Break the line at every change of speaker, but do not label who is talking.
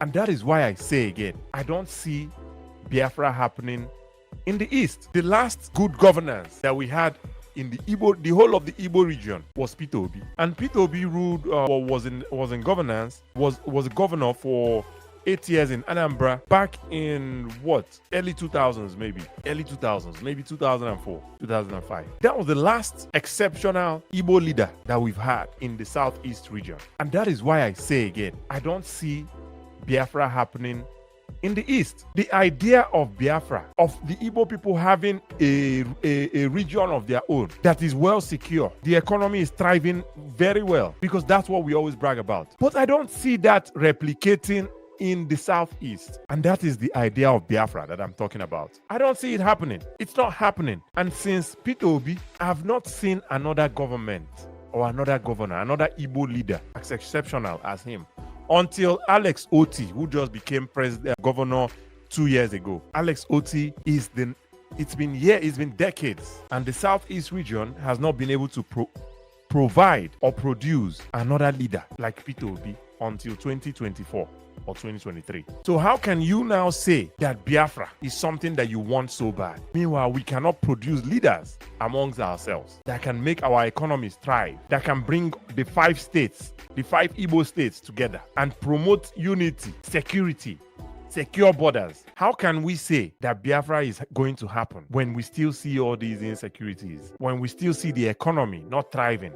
And that is why I say again, I don't see Biafra happening in the East. The last good governance that we had in the whole of the Igbo region was Peter Obi. And Peter Obi ruled, was in governance, was a governor for 8 years in Anambra back in early 2000s, maybe 2004, 2005. That was the last exceptional Igbo leader that we've had in the Southeast region. And that is why I say again, I don't see Biafra happening in the East. The idea of Biafra, of the Igbo people having a region of their own that is well secure, the economy is thriving very well, because that's what we always brag about. But I don't see that replicating in the Southeast. And that is the idea of Biafra that I'm talking about. I don't see it happening. It's not happening. And since Peter Obi, I have not seen another government or another governor, another Igbo leader as exceptional as him, until Alex Otti, who just became governor 2 years ago. Alex Otti it's been decades, and the Southeast region has not been able to provide or produce another leader like Peter Obi until 2024 or 2023. So how can you now say that Biafra is something that you want so bad? Meanwhile, we cannot produce leaders amongst ourselves that can make our economies thrive, that can bring the 5 Igbo states together and promote unity, security, secure borders. How can we say that Biafra is going to happen when we still see all these insecurities, when we still see the economy not thriving,